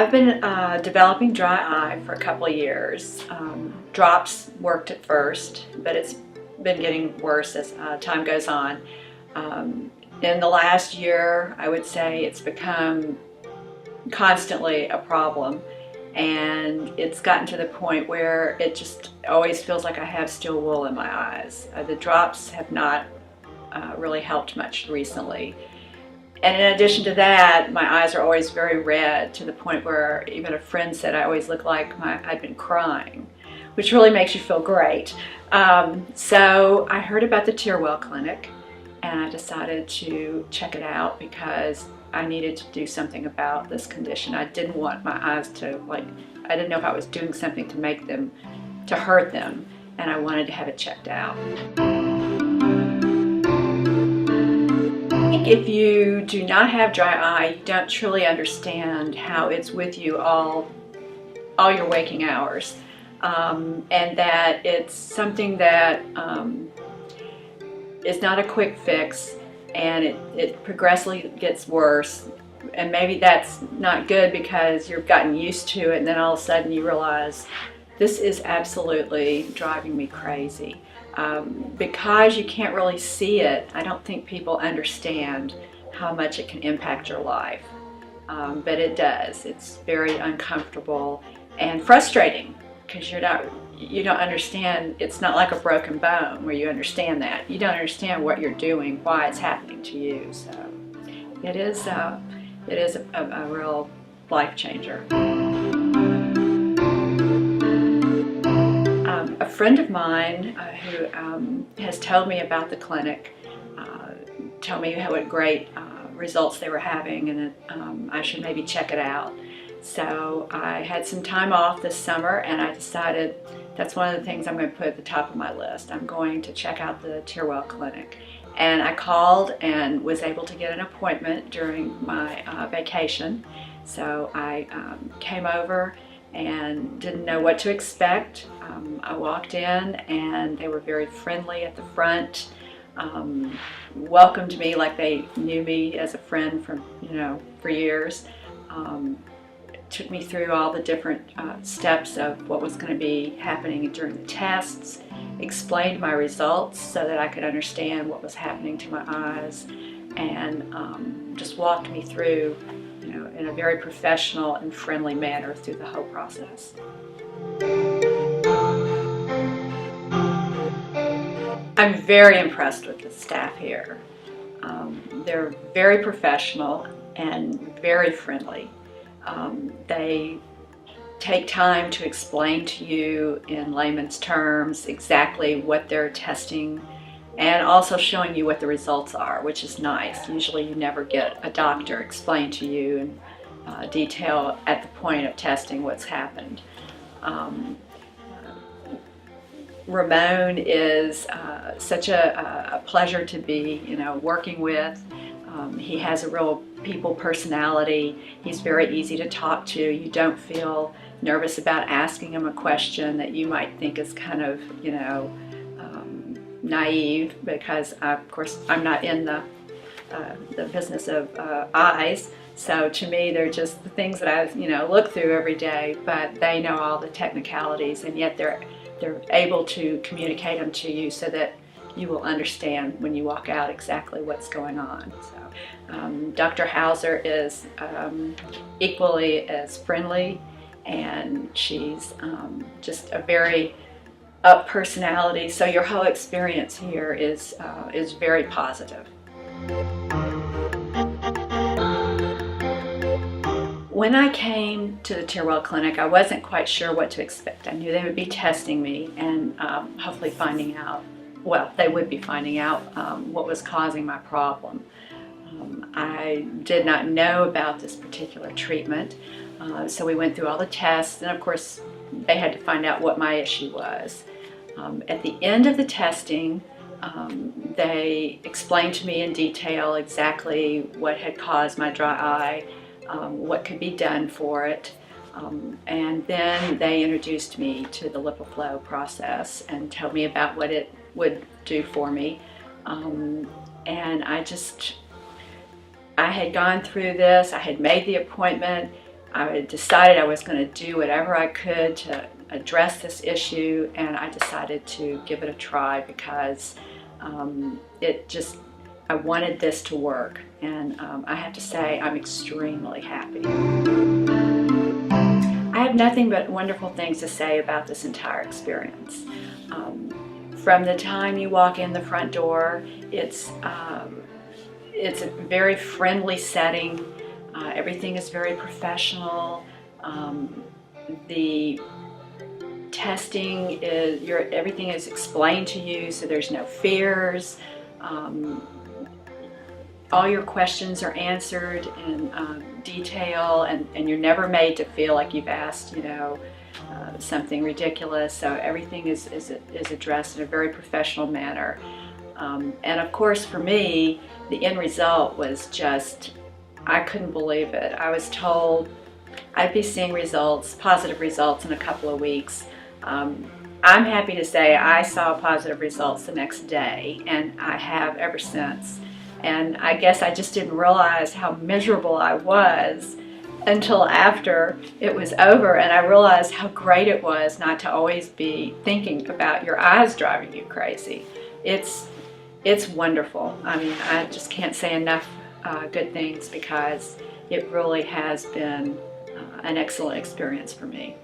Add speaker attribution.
Speaker 1: I've been developing dry eye for a couple of years. Drops worked at first, but it's been getting worse as time goes on. In the last year, I would say it's become constantly a problem, and it's gotten to the point where it just always feels like I have steel wool in my eyes. The drops have not really helped much recently. And in addition to that, my eyes are always very red, to the point where even a friend said I always look like I'd been crying, which really makes you feel great. So I heard about the TearWell clinic, and I decided to check it out because I needed to do something about this condition. I didn't want my eyes to, I didn't know if I was doing something to make them, to hurt them, and I wanted to have it checked out. If you do not have dry eye, you don't truly understand how it's with you all your waking hours, and that it's something that is not a quick fix, and it progressively gets worse. And maybe that's not good because you've gotten used to it, and then all of a sudden you realize this is absolutely driving me crazy. Because you can't really see it, I don't think people understand how much it can impact your life. But it does. It's very uncomfortable and frustrating because you don't understand. It's not like a broken bone where you understand that. You don't understand what you're doing, why it's happening to you. So it is a real life changer. A friend of mine who has told me about the clinic, told me what great results they were having, and that I should maybe check it out. So I had some time off this summer, and I decided that's one of the things I'm going to put at the top of my list. I'm going to check out the TearWell clinic. And I called and was able to get an appointment during my vacation. So I came over and didn't know what to expect. I walked in, and they were very friendly at the front, welcomed me like they knew me as a friend from, for years. Took me through all the different steps of what was going to be happening during the tests, explained my results so that I could understand what was happening to my eyes, and just walked me through, in a very professional and friendly manner through the whole process. I'm very impressed with the staff here. They're very professional and very friendly. They take time to explain to you in layman's terms exactly what they're testing, and also showing you what the results are, which is nice. Usually you never get a doctor explain to you in detail at the point of testing what's happened. Ramon is such a pleasure to be, working with. He has a real people personality. He's very easy to talk to. You don't feel nervous about asking him a question that you might think is kind of, naive, because of course I'm not in the business of eyes. So to me, they're just the things that I look through every day, but they know all the technicalities, and yet they're able to communicate them to you so that you will understand when you walk out exactly what's going on. So Dr. Hauser is equally as friendly, and she's just a very up personality. So your whole experience here is very positive. When I came to the TearWell clinic, I wasn't quite sure what to expect. I knew they would be testing me and hopefully finding out, they would be finding out what was causing my problem. I did not know about this particular treatment, so we went through all the tests, and of course they had to find out what my issue was. At the end of the testing, they explained to me in detail exactly what had caused my dry eye, what could be done for it, and then they introduced me to the LipiFlow process and told me about what it would do for me. And I had gone through this, I had made the appointment, I decided I was going to do whatever I could to address this issue, and I decided to give it a try because I wanted this to work, and I have to say I'm extremely happy. I have nothing but wonderful things to say about this entire experience. From the time you walk in the front door, it's a very friendly setting. Everything is very professional. The testing is, everything is explained to you, so there's no fears. All your questions are answered in detail, and you're never made to feel like you've asked, something ridiculous. So everything is addressed in a very professional manner. And of course, for me, the end result was just, I couldn't believe it. I was told I'd be seeing positive results in a couple of weeks. I'm happy to say I saw positive results the next day, and I have ever since. And I guess I just didn't realize how miserable I was until after it was over, and I realized how great it was not to always be thinking about your eyes driving you crazy. It's wonderful. I mean, I just can't say enough good things, because it really has been an excellent experience for me.